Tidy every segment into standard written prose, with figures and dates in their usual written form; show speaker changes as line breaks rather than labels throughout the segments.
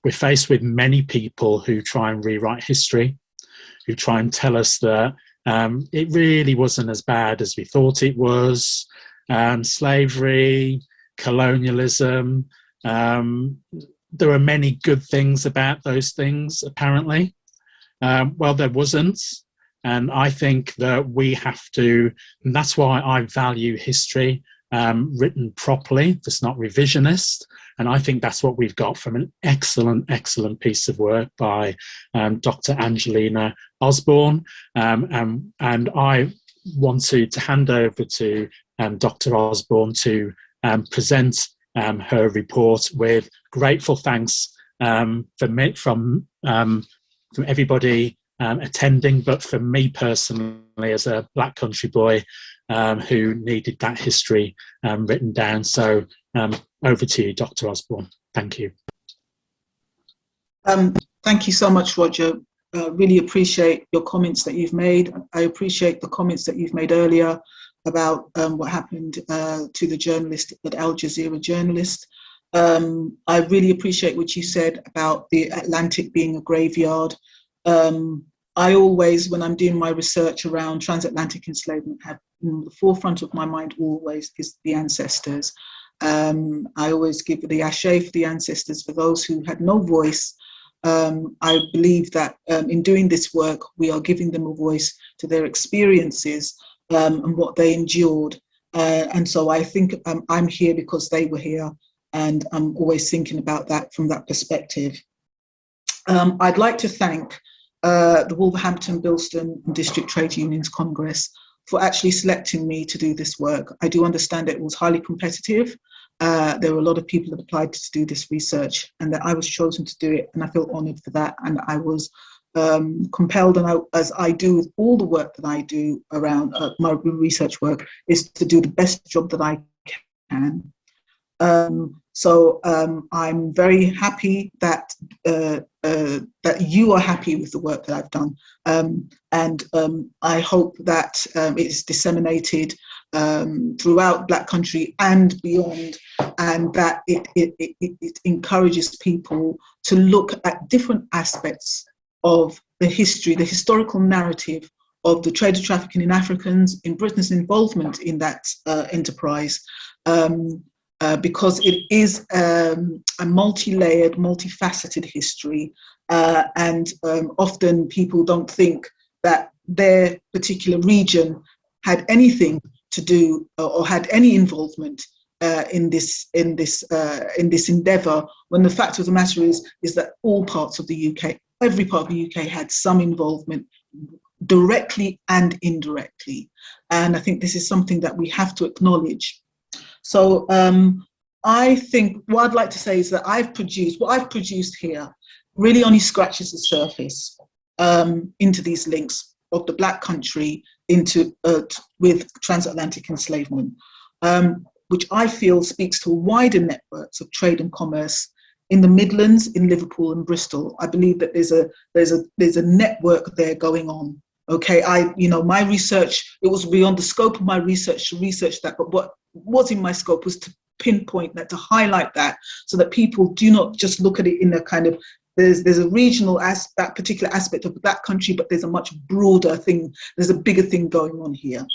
we're faced with many people who try and rewrite history, who try and tell us that it really wasn't as bad as we thought it was. Slavery, colonialism, there are many good things about those things, apparently. Well, there wasn't. And I think that we have to, and that's why I value history written properly, that's not revisionist. And I think that's what we've got from an excellent, excellent piece of work by Dr. Angelina Osborne. And I wanted to hand over to Dr. Osborne to present her report with grateful thanks from everybody attending, but for me personally as a Black country boy who needed that history written down. So over to you, Dr. Osborne. Thank you.
Thank you so much, Roger. Really appreciate your comments that you've made. I appreciate the comments that you've made earlier about what happened to the journalist, that Al Jazeera journalist. I really appreciate what you said about the Atlantic being a graveyard. I always, when I'm doing my research around transatlantic enslavement, have in the forefront of my mind always is the ancestors. I always give the ashe for the ancestors, for those who had no voice. I believe that in doing this work, we are giving them a voice to their experiences and what they endured. And so I think I'm here because they were here, and I'm always thinking about that from that perspective. I'd like to thank the Wolverhampton, Bilston and District Trade Unions Congress for actually selecting me to do this work. I do understand it was highly competitive. There were a lot of people that applied to do this research, and that I was chosen to do it, and I feel honoured for that. And I was compelled, and as I do with all the work that I do around my research work, is to do the best job that I can. So I'm very happy that that you are happy with the work that I've done, and I hope that it's disseminated throughout Black country and beyond, and that it encourages people to look at different aspects of the history, the historical narrative of the trade of trafficking in Africans, in Britain's involvement in that enterprise. Because it is a multi-layered, multifaceted history, and often people don't think that their particular region had anything to do or had any involvement in this endeavour. When the fact of the matter is that all parts of the UK, every part of the UK, had some involvement, directly and indirectly, and I think this is something that we have to acknowledge. So I think what I'd like to say is that what I've produced here really only scratches the surface into these links of the Black country into with transatlantic enslavement, which I feel speaks to wider networks of trade and commerce in the Midlands, in Liverpool and Bristol. I believe that there's a network there going on. Okay, my research, it was beyond the scope of my research to research that, but what was in my scope was to pinpoint that, to highlight that, so that people do not just look at it in a kind of, there's a regional that particular aspect of that country, but there's a much broader thing, there's a bigger thing going on here.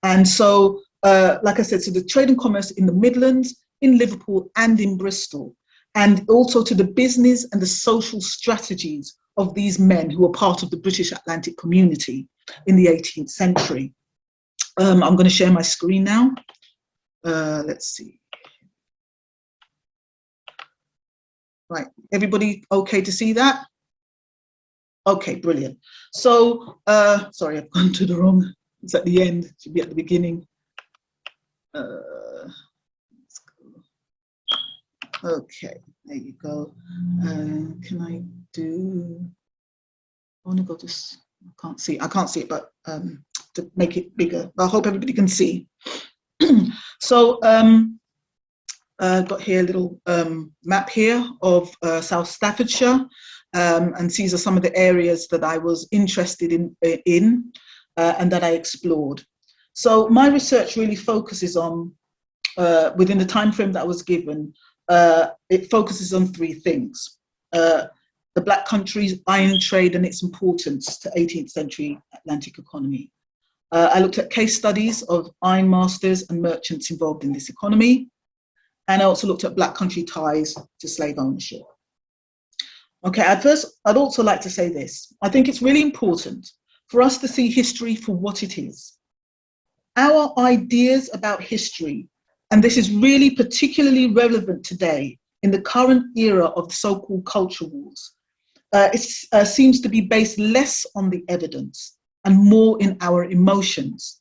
And so, like I said, so the trade and commerce in the Midlands, in Liverpool and in Bristol, and also to the business and the social strategies of these men who were part of the British Atlantic community in the 18th century. I'm going to share my screen now. Let's see. Right, everybody okay to see that? Okay, brilliant. So, sorry, I've gone to the wrong, it's at the end, it should be at the beginning. Okay, there you go. Can I do, I want to go to, I can't see it, but to make it bigger, I hope everybody can see. So, got here a little map here of South Staffordshire, and these are some of the areas that I was interested in and that I explored. So my research really focuses on, within the time frame that I was given, it focuses on three things. the Black country's iron trade and its importance to 18th century Atlantic economy. I looked at case studies of iron masters and merchants involved in this economy. And I also looked at Black country ties to slave ownership. Okay, I'd also like to say this. I think it's really important for us to see history for what it is. Our ideas about history, and this is really particularly relevant today in the current era of the so-called culture wars, it seems to be based less on the evidence and more in our emotions.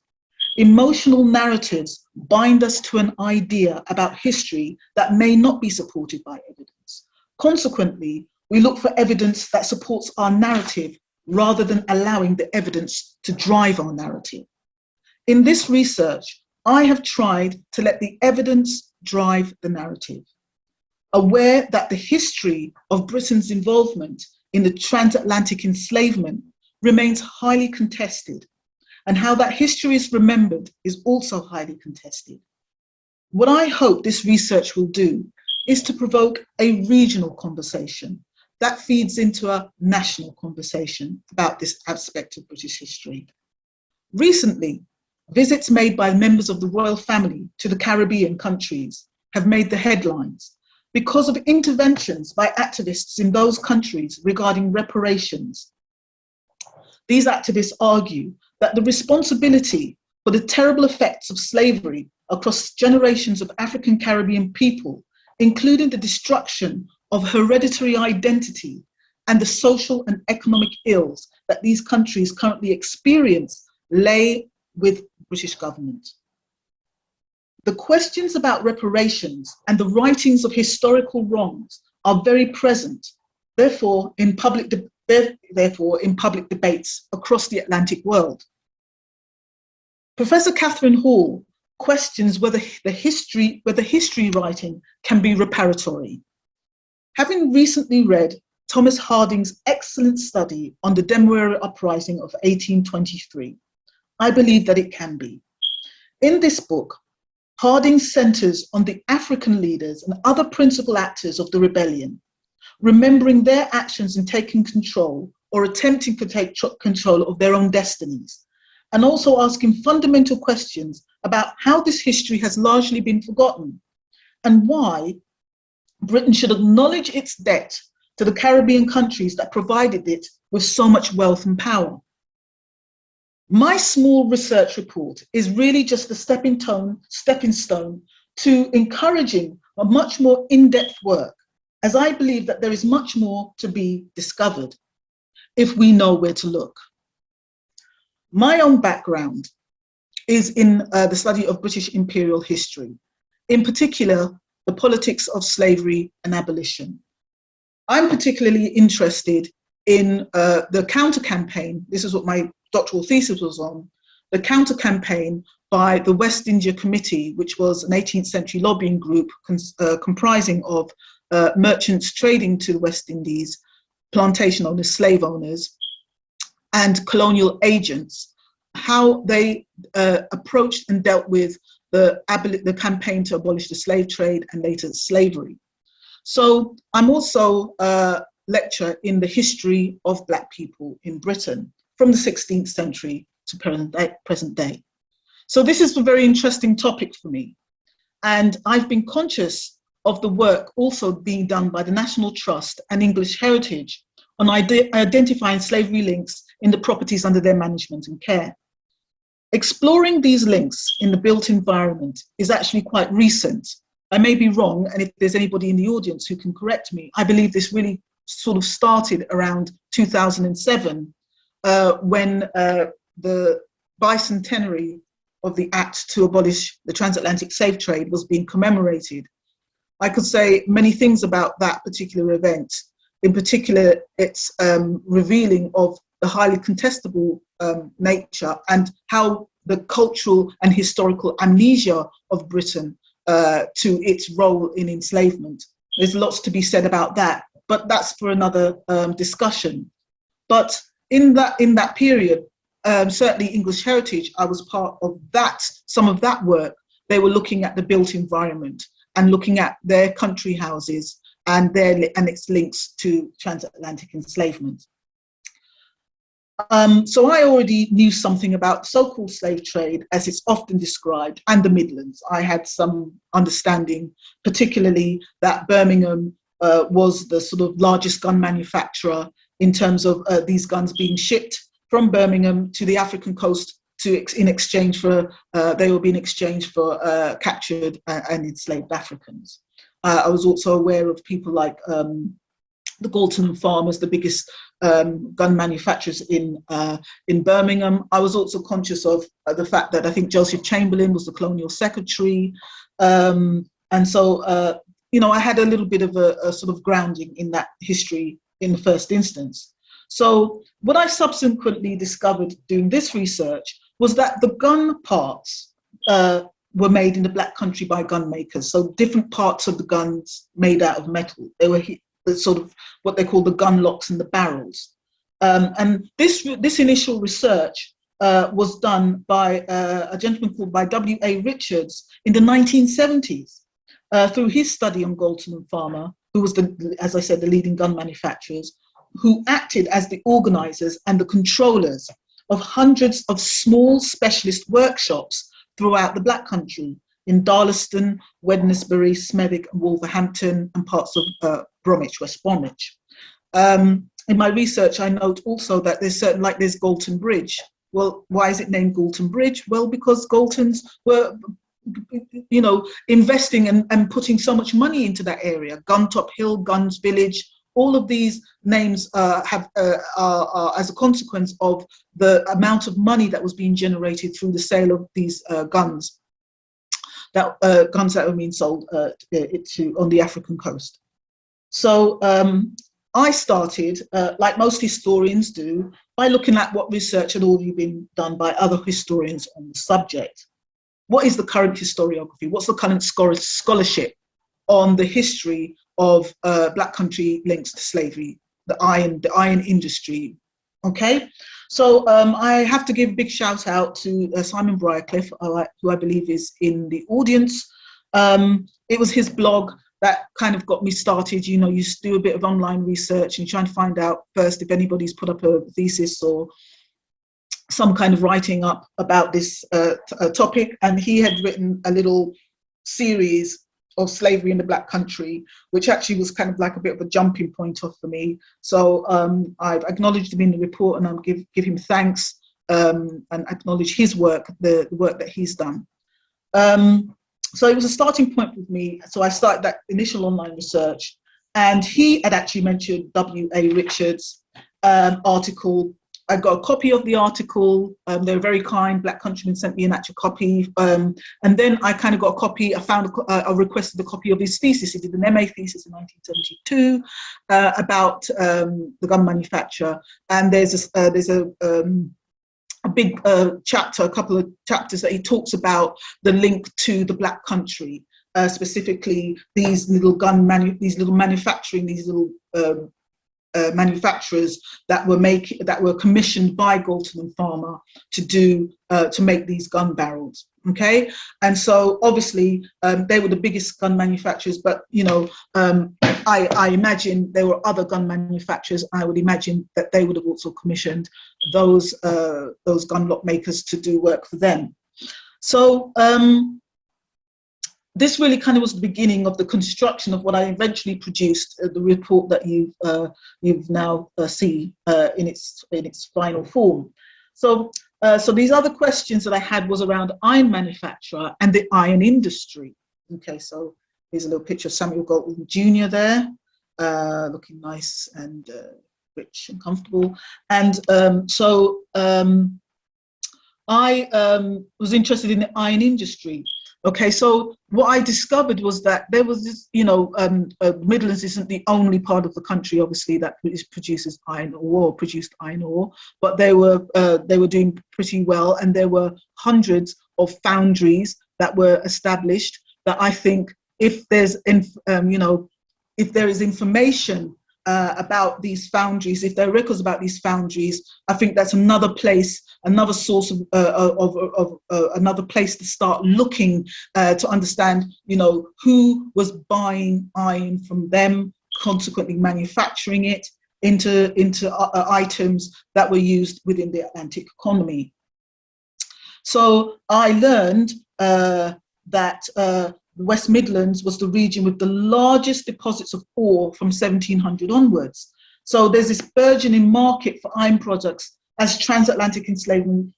Emotional narratives bind us to an idea about history that may not be supported by evidence. Consequently, we look for evidence that supports our narrative rather than allowing the evidence to drive our narrative. In this research, I have tried to let the evidence drive the narrative, aware that the history of Britain's involvement in the transatlantic enslavement remains highly contested, and how that history is remembered is also highly contested. What I hope this research will do is to provoke a regional conversation that feeds into a national conversation about this aspect of British history. Recently, visits made by members of the royal family to the Caribbean countries have made the headlines because of interventions by activists in those countries regarding reparations. These activists argue that the responsibility for the terrible effects of slavery across generations of African Caribbean people, including the destruction of hereditary identity and the social and economic ills that these countries currently experience, lay with British government. The questions about reparations and the writings of historical wrongs are very present, therefore in public debates across the Atlantic world. Professor Catherine Hall questions whether history writing can be reparatory. Having recently read Thomas Harding's excellent study on the Demerara Uprising of 1823, I believe that it can be. In this book, Harding centers on the African leaders and other principal actors of the rebellion, remembering their actions in taking control or attempting to take control of their own destinies, and also asking fundamental questions about how this history has largely been forgotten and why Britain should acknowledge its debt to the Caribbean countries that provided it with so much wealth and power. My small research report is really just a stepping stone to encouraging a much more in-depth work, as I believe that there is much more to be discovered if we know where to look. My own background is in the study of British imperial history, in particular, the politics of slavery and abolition. I'm particularly interested in the counter-campaign. This is what my doctoral thesis was on, the counter-campaign by the West India Committee, which was an 18th century lobbying group comprising of merchants trading to the West Indies, plantation owners, slave owners, and colonial agents, how they approached and dealt with the campaign to abolish the slave trade and later slavery. So I'm also a lecturer in the history of Black people in Britain from the 16th century to present day. So this is a very interesting topic for me. And I've been conscious of the work also being done by the National Trust and English Heritage on identifying slavery links in the properties under their management and care. Exploring these links in the built environment is actually quite recent. I may be wrong, and if there's anybody in the audience who can correct me, I believe this really sort of started around 2007 when the bicentenary of the Act to abolish the transatlantic slave trade was being commemorated. I could say many things about that particular event. In particular, its revealing of the highly contestable nature and how the cultural and historical amnesia of Britain to its role in enslavement. There's lots to be said about that, but that's for another discussion. But in that period, certainly English Heritage, I was part of that, some of that work. They were looking at the built environment and looking at their country houses and its links to transatlantic enslavement. So I already knew something about so-called slave trade as it's often described, and the Midlands. I had some understanding, particularly that Birmingham was the sort of largest gun manufacturer in terms of these guns being shipped from Birmingham to the African coast in exchange for, they were being exchanged for captured and enslaved Africans. I was also aware of people like the Galton farmers, the biggest gun manufacturers in Birmingham. I was also conscious of the fact that I think Joseph Chamberlain was the colonial secretary. And so, you know, I had a little bit of a sort of grounding in that history in the first instance. So what I subsequently discovered doing this research was that the gun parts were made in the Black Country by gun makers. So different parts of the guns made out of metal. They were the sort of what they call the gun locks and the barrels. And this initial research was done by a gentleman called W.A. Richards in the 1970s through his study on Galton and Farmer, who was, as I said, the leading gun manufacturers, who acted as the organizers and the controllers of hundreds of small specialist workshops throughout the Black Country, in Darlaston, Wednesbury, Smethwick, and Wolverhampton, and parts of Bromwich, West Bromwich. In my research, I note also that there's Galton Bridge. Well, why is it named Galton Bridge? Well, because Galtons were, you know, investing and putting so much money into that area. Guntop Hill, Guns Village, all of these names are as a consequence of the amount of money that was being generated through the sale of these guns. Guns that were being sold on the African coast. So I started, like most historians do, by looking at what research had already been done by other historians on the subject. What is the current historiography? What's the current scholarship on the history of Black Country links to slavery, the iron industry? Okay, so I have to give a big shout out to Simon Briarcliffe, who I believe is in the audience. It was his blog that kind of got me started. You know, you do a bit of online research and you try and find out first if anybody's put up a thesis or some kind of writing up about this topic. And he had written a little series of slavery in the Black Country, which actually was kind of like a bit of a jumping point off for me. So I've acknowledged him in the report, and I'll give him thanks and acknowledge his work, the work that he's done. So it was a starting point with me. So I started that initial online research, and he had actually mentioned W.A. Richards' article. I got a copy of the article. They were very kind. Black Countrymen sent me an actual copy. And then I kind of got a copy. I requested a copy of his thesis. He did an MA thesis in 1972 about the gun manufacture. And there's a big chapter, a couple of chapters that he talks about the link to the Black Country, specifically these little manufacturers that were commissioned by Galton and Farmer to make these gun barrels. Okay, and so obviously they were the biggest gun manufacturers, but you know, I imagine there were other gun manufacturers. I would imagine that they would have also commissioned those gun lock makers to do work for them. So this really kind of was the beginning of the construction of what I eventually produced, the report that you've now see in its final form. So these other questions that I had was around iron manufacture and the iron industry. Okay, so here's a little picture of Samuel Galton Jr. there, looking nice and rich and comfortable. And I was interested in the iron industry. Okay, so what I discovered was that there was this, you know, Midlands isn't the only part of the country, obviously, that produces iron ore, or produced iron ore, but they were doing pretty well, and there were hundreds of foundries that were established. That I think, if there's, if there is information about these foundries, if there are records about these foundries, I think that's another place, another source of another place to start looking to understand, you know, who was buying iron from them, consequently manufacturing it into items that were used within the Atlantic economy. So I learned that the West Midlands was the region with the largest deposits of ore from 1700 onwards. So there's this burgeoning market for iron products as transatlantic enslavement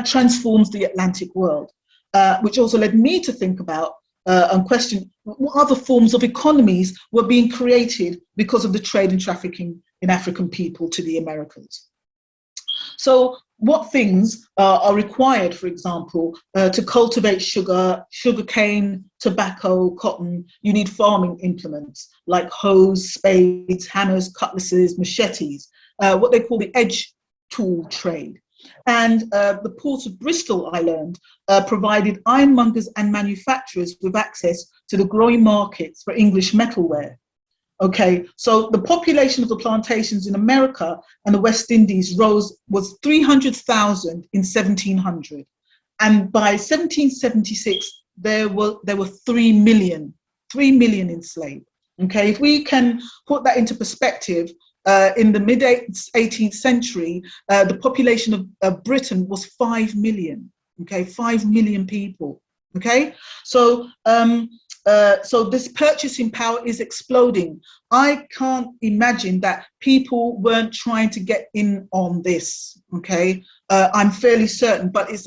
transforms the Atlantic world, which also led me to think about and question what other forms of economies were being created because of the trade and trafficking in African people to the Americas. So what things are required, for example, to cultivate sugarcane, tobacco, cotton? You need farming implements like hoes, spades, hammers, cutlasses, machetes, what they call the edge tool trade. And the port of Bristol, I learned, provided ironmongers and manufacturers with access to the growing markets for English metalware. Okay, so the population of the plantations in America and the West Indies was 300,000 in 1700. And by 1776, there were 3 million enslaved. Okay, if we can put that into perspective, in the mid 18th century, the population of Britain was 5 million. Okay, 5 million people. Okay, so so this purchasing power is exploding. I can't imagine that people weren't trying to get in on this. Okay, I'm fairly certain, but it's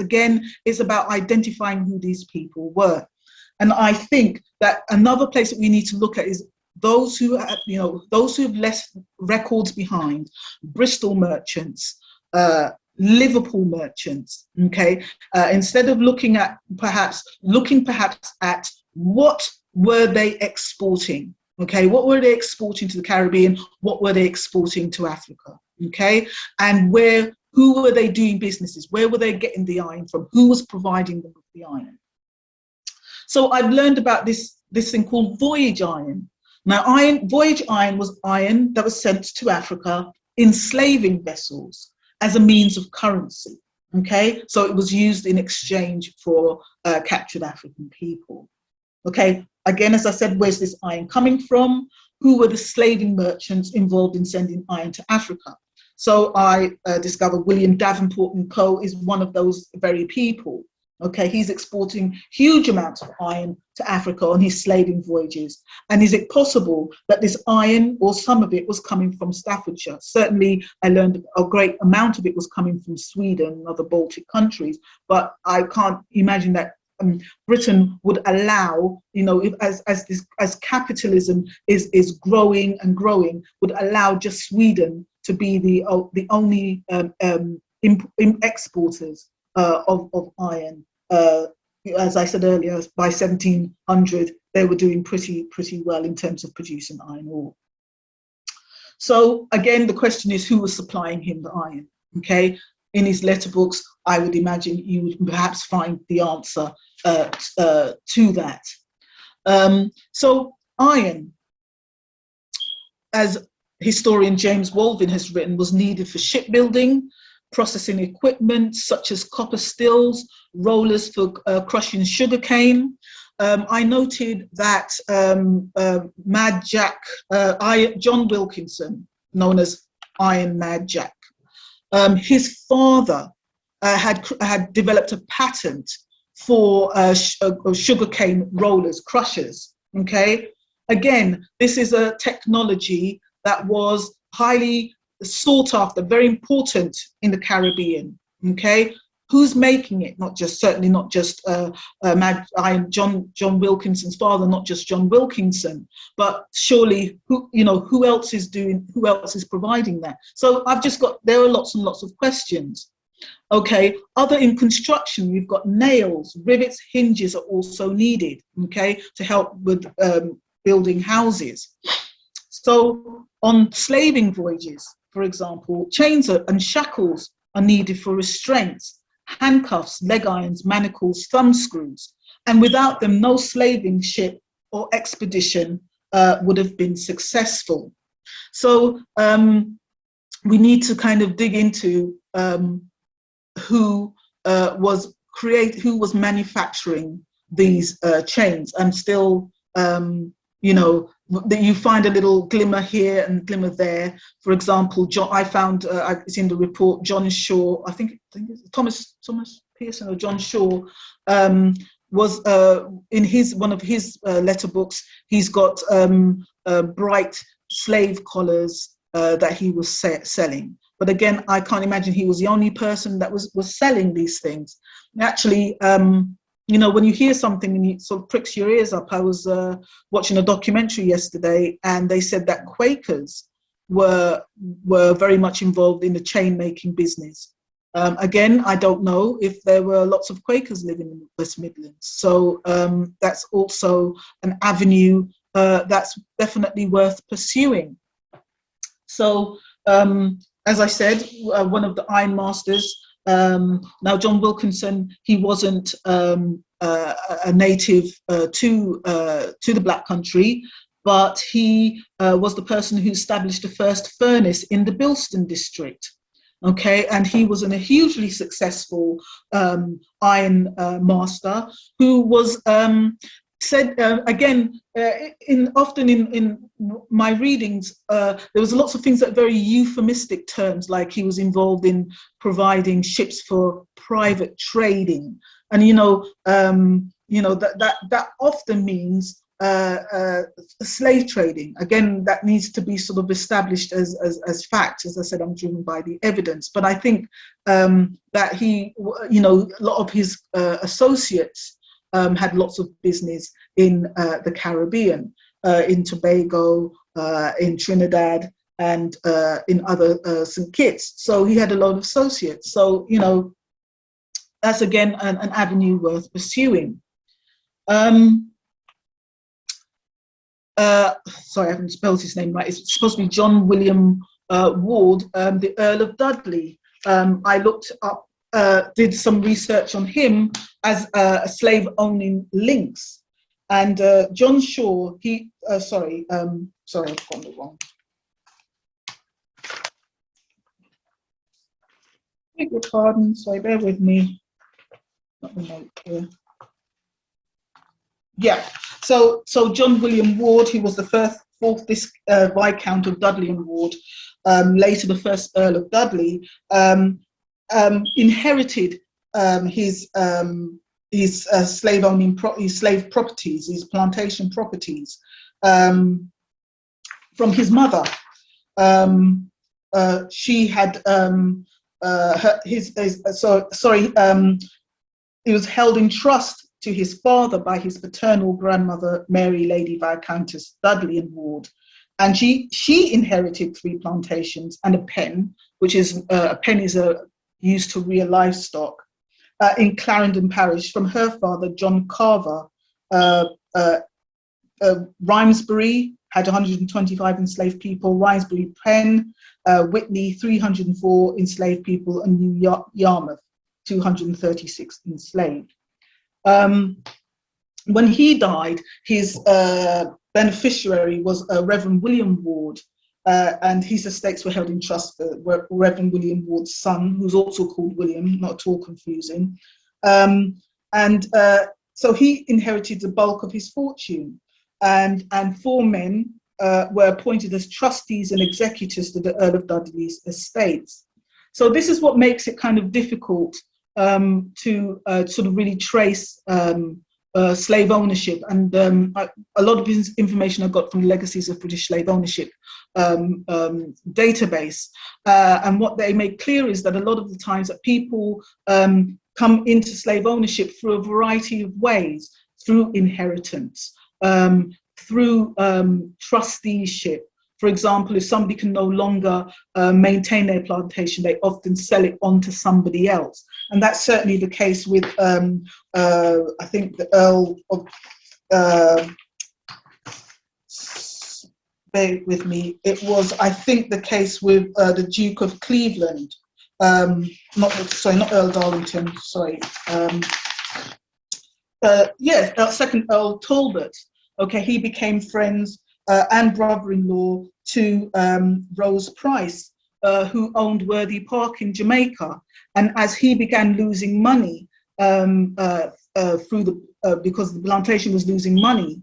about identifying who these people were. And I think that another place that we need to look at is those who have left records behind: Bristol merchants, Liverpool merchants. Okay, instead of looking perhaps at what were they exporting. Okay, what were they exporting to the Caribbean? What were they exporting to Africa? Okay, and who were they doing businesses? Where were they getting the iron from? Who was providing them with the iron? So I've learned about this thing called voyage iron. Now, voyage iron was iron that was sent to Africa in slaving vessels as a means of currency. Okay, so it was used in exchange for captured African people. Okay, again, as I said, where's this iron coming from? Who were the slaving merchants involved in sending iron to Africa? So I discovered William Davenport and Co. is one of those very people. Okay, he's exporting huge amounts of iron to Africa on his slaving voyages. And is it possible that this iron, or some of it, was coming from Staffordshire? Certainly, I learned a great amount of it was coming from Sweden and other Baltic countries, but I can't imagine that Britain would allow, as capitalism is growing and growing, would allow just Sweden to be the only exporters of iron. As I said earlier, by 1700, they were doing pretty well in terms of producing iron ore. So again, the question is, who was supplying him the iron? Okay, in his letterbooks, I would imagine you would perhaps find the answer to that. So iron, as historian James Walvin has written, was needed for shipbuilding, processing equipment such as copper stills, rollers for crushing sugarcane. I noted that Mad Jack, John Wilkinson, known as Iron Mad Jack, his father had developed a patent for sugarcane rollers, crushers. Okay, again, this is a technology that was highly sought after, very important in the Caribbean. Okay, who's making it? Certainly not just John Wilkinson's father, not just John Wilkinson, but surely who else is providing that? So there are lots and lots of questions. Okay, other in construction, you've got nails, rivets, hinges are also needed, okay, to help with building houses. So on slaving voyages, for example, chains and shackles are needed for restraints, handcuffs, leg irons, manacles, thumb screws, and without them, no slaving ship or expedition would have been successful. So we need to kind of dig into who was manufacturing these chains. I'm still you know, that you find a little glimmer here and glimmer there. For example, I found, it's in the report, John Shaw, I think it's Thomas Pearson or John Shaw, was in one of his letter books, he's got bright slave collars that he was selling. But again, I can't imagine he was the only person that was selling these things. Actually, you know, when you hear something and it sort of pricks your ears up. I was watching a documentary yesterday, and they said that Quakers were very much involved in the chain making business. Again, I don't know if there were lots of Quakers living in the West Midlands. So that's also an avenue that's definitely worth pursuing. So, as I said, one of the ironmasters, now John Wilkinson, he wasn't a native to the Black Country, but he was the person who established the first furnace in the Bilston district. Okay, and he was a hugely successful iron master who was said again often in my readings there was lots of things that very euphemistic terms, like he was involved in providing ships for private trading, and that often means slave trading. Again, that needs to be sort of established as fact. As I said, I'm driven by the evidence, but I think that he, a lot of his associates had lots of business in the Caribbean, in Tobago, in Trinidad, and in other St. Kitts. So he had a lot of associates. So, that's again an avenue worth pursuing. Sorry, I haven't spelled his name right. It's supposed to be John William Ward, the Earl of Dudley. I looked up, did some research on him as a slave-owning links, and John Shaw. Sorry, I've gotten it wrong. Beg your pardon. Sorry, bear with me. Not the note here. Yeah. So John William Ward, he was the fourth Viscount of Dudley and Ward, later the first Earl of Dudley, inherited his slave properties, his plantation properties, from his mother. She had he was held in trust to his father by his paternal grandmother, Mary Lady Viscountess Dudley and Ward. And she inherited 3 plantations and a pen, which is used to rear livestock, in Clarendon Parish from her father, John Carver. Rhymesbury had 125 enslaved people, Rhymesbury Pen, Whitney 304 enslaved people, and New Yarmouth 236 enslaved. When he died, his beneficiary was Reverend William Ward, and his estates were held in trust for Reverend William Ward's son, who's also called William, not at all confusing. So he inherited the bulk of his fortune, and 4 men were appointed as trustees and executors to the Earl of Dudley's estates. So this is what makes it kind of difficult to sort of really trace slave ownership, and a lot of this information I got from the Legacies of British Slave Ownership database, and what they make clear is that a lot of the times that people come into slave ownership through a variety of ways, through inheritance, through trusteeship. For example, if somebody can no longer maintain their plantation, they often sell it on to somebody else. And that's certainly the case with, I think, the Earl of, bear with me, it was, I think, the case with the Duke of Cleveland. Not Earl Darlington, sorry. Second Earl Talbot. Okay, he became friends and brother-in-law to Rose Price, who owned Worthy Park in Jamaica. And as he began losing money because the plantation was losing money,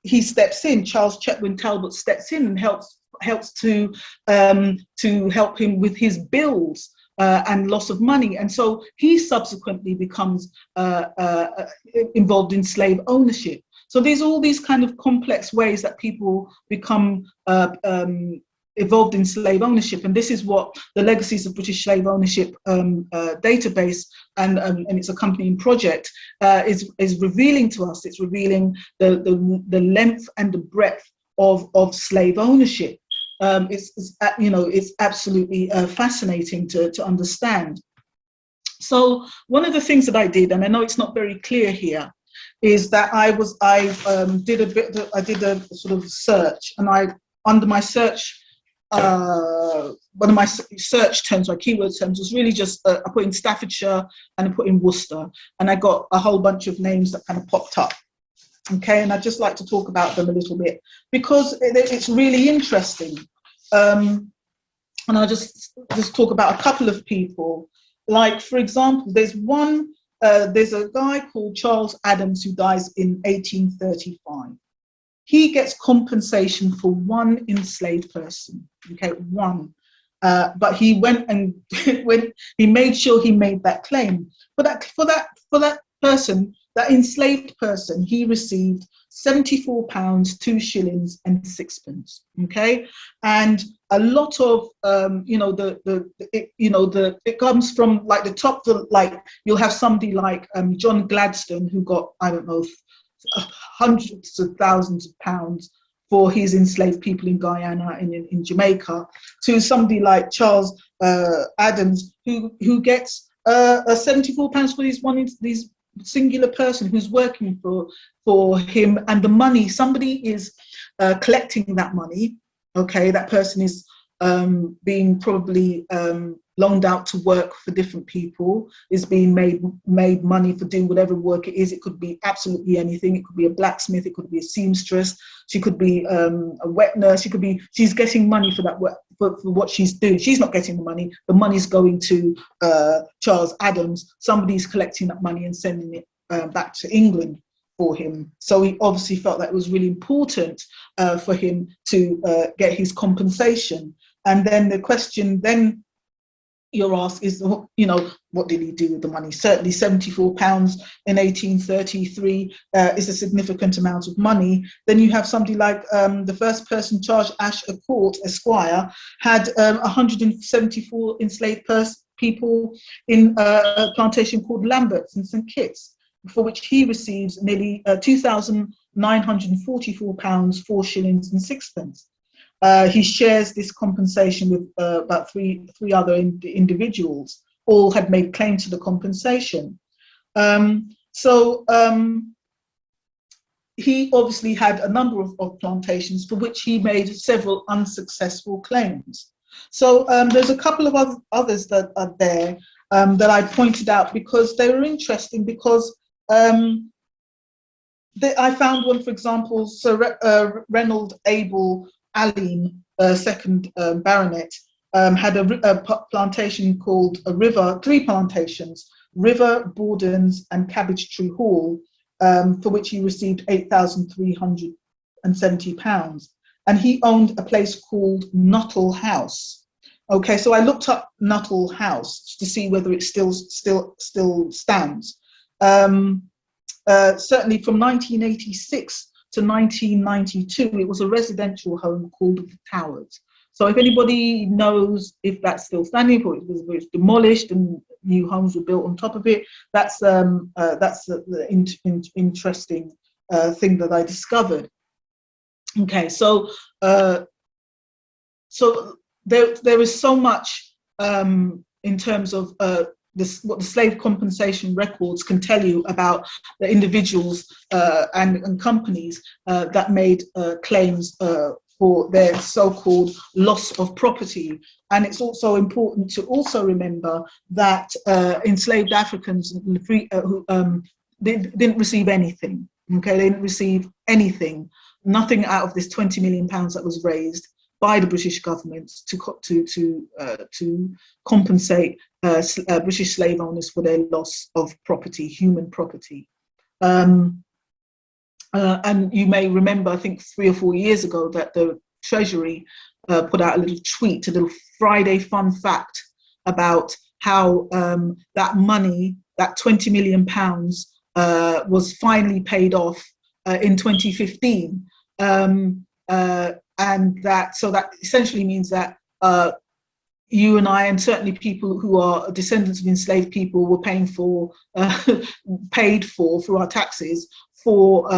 he steps in. Charles Chetwynd Talbot steps in and helps to help him with his bills and loss of money, and so he subsequently becomes involved in slave ownership. So there's all these kind of complex ways that people become involved in slave ownership, and this is what the Legacies of British Slave Ownership database and its accompanying project is revealing to us. It's revealing the length and the breadth of slave ownership. It's absolutely fascinating to understand. So one of the things that I did, and I know it's not very clear here, is that I did a sort of search, and under my search, one of my search terms, my keyword terms, was really just I put in Staffordshire and I put in Worcester, and I got a whole bunch of names that kind of popped up. Okay, and I'd just like to talk about them a little bit because it's really interesting. And I'll just talk about a couple of people. Like, for example, there's a guy called Charles Adams who dies in 1835. He gets compensation for one enslaved person, okay, one. But he went and he made sure he made that claim. For that person, that enslaved person, he received £74, 2 shillings and 6 pence. Okay, and a lot of it comes from like the top. Like you'll have somebody like John Gladstone who got, I don't know, hundreds of thousands of pounds for his enslaved people in Guyana and in Jamaica, to somebody like Charles Adams who gets £74 for these singular person who's working for him, and the money, somebody is collecting that money. Okay, that person is being probably loaned out to work for different people, is being made money for doing whatever work it is. It could be absolutely anything. It could be a blacksmith, it could be a seamstress, she could be a wet nurse, she's getting money for that work, for what she's doing. She's not getting the money's going to Charles Adams. Somebody's collecting that money and sending it back to England for him. So he obviously felt that it was really important for him to get his compensation. And then the question then you're asked is, what did he do with the money? Certainly £74 in 1833 is a significant amount of money. Then you have somebody like the first person, Charles Ash a Court, Esquire, had 174 enslaved people in a plantation called Lambert's in St Kitts, for which he receives nearly £2,944, 4 shillings and 6 pence. He shares this compensation with about three other individuals. All had made claim to the compensation. He obviously had a number of plantations for which he made several unsuccessful claims. So there's a couple of others that are there that I pointed out because they were interesting, because I found one, for example, Sir Reynold Abel Alleyne, second baronet, had a plantation called three plantations, River, Bordens and Cabbage Tree Hall, for which he received £8,370. And he owned a place called Nuttall House. Okay, so I looked up Nuttall House to see whether it still stands. Certainly from 1986 to 1992, it was a residential home called The Towers. So if anybody knows if that's still standing, or it was demolished and new homes were built on top of it, that's the interesting thing that I discovered. Okay, so there is so much in terms of what the slave compensation records can tell you about the individuals and companies that made claims for their so-called loss of property. And it's also important to also remember that enslaved Africans they didn't receive anything. Okay, they didn't receive anything, nothing out of this £20 million that was raised by the British government to compensate British slave owners for their loss of property, human property. And you may remember, I think 3 or 4 years ago, that the Treasury put out a little tweet, a little Friday fun fact about how that money, that £20 million, was finally paid off in 2015. And that essentially means that you and I, and certainly people who are descendants of enslaved people, were paying for, paid for through our taxes for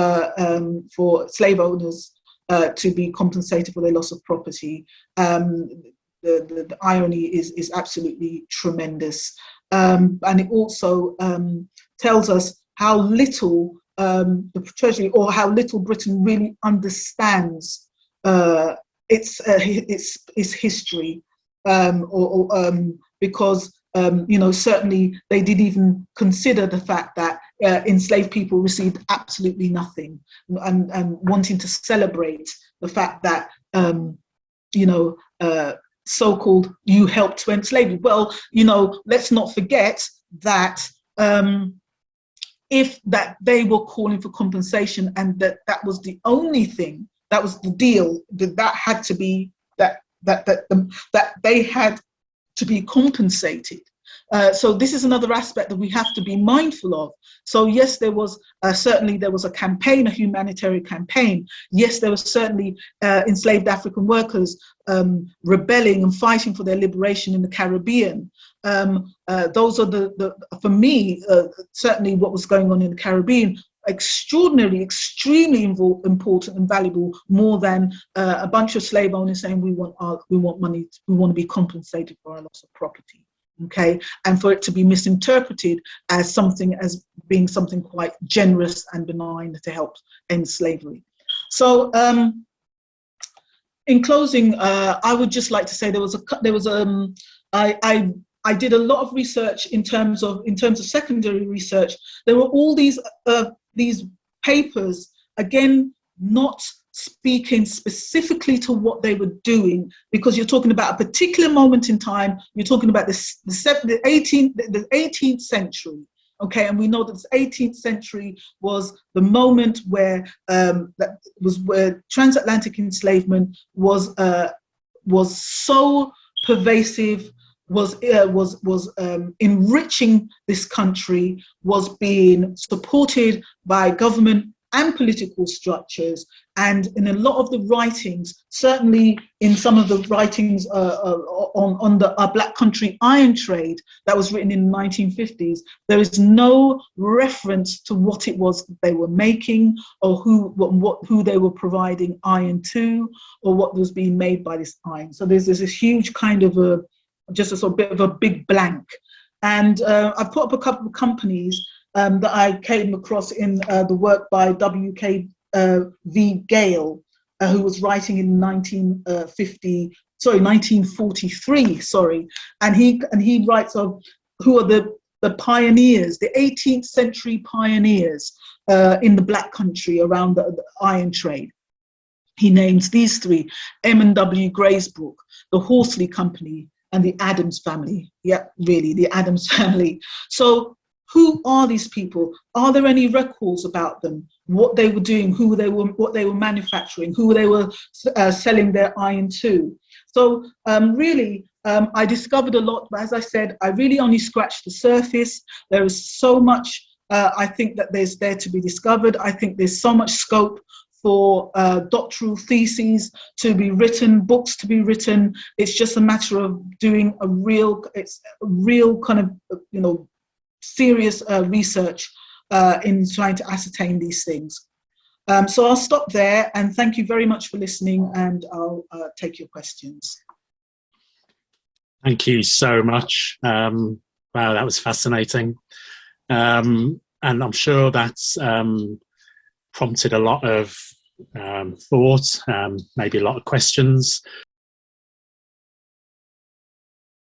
slave owners to be compensated for their loss of property. The irony is absolutely tremendous. And it also tells us how little the Treasury, or how little Britain really understands its history, because certainly they didn't even consider the fact that enslaved people received absolutely nothing, and wanting to celebrate the fact that so-called you helped to enslave you. Well, let's not forget that if that they were calling for compensation, and that was the only thing, that was the deal, that had to be, that they had to be compensated. So this is another aspect that we have to be mindful of. So yes, there was certainly there was a campaign, a humanitarian campaign. Yes, there was certainly enslaved African workers rebelling and fighting for their liberation in the Caribbean. Those are for me, certainly what was going on in the Caribbean, extraordinarily, extremely important and valuable, more than a bunch of slave owners saying we want money, we want to be compensated for our loss of property. Okay, and for it to be misinterpreted as being something quite generous and benign to help end slavery. So, in closing, I would just like to say I did a lot of research in terms of secondary research. There were all these papers, again, not speaking specifically to what they were doing, because you're talking about a particular moment in time. You're talking about the 18th century, okay, and we know that the 18th century was the moment where where transatlantic enslavement was so pervasive, was enriching this country, was being supported by government and political structures. And in a lot of the writings, certainly in some of the writings on the Black Country iron trade that was written in the 1950s, there is no reference to what it was they were making, or who they were providing iron to, or what was being made by this iron. So there's this huge kind of just a sort of bit of a big blank. And I've put up a couple of companies that I came across in the work by W.K. V. Gale, who was writing in 1943, and he writes of who are the pioneers, the 18th century pioneers in the Black Country around the iron trade. He names these three: M&W Graysbrook, the Horsley Company, and the Adams family. Yeah, really, the Adams family. So who are these people? Are there any records about them? What they were doing, what they were manufacturing, who they were selling their iron to? So really, I discovered a lot, but as I said, I really only scratched the surface. There is so much I think that there's there to be discovered. I think there's so much scope for doctoral theses to be written, books to be written. It's just a matter of doing a real kind of, serious research in trying to ascertain these things. So I'll stop there, and thank you very much for listening, and I'll take your questions.
Thank you so much. Wow, that was fascinating. And I'm sure that's prompted a lot of thought, maybe a lot of questions.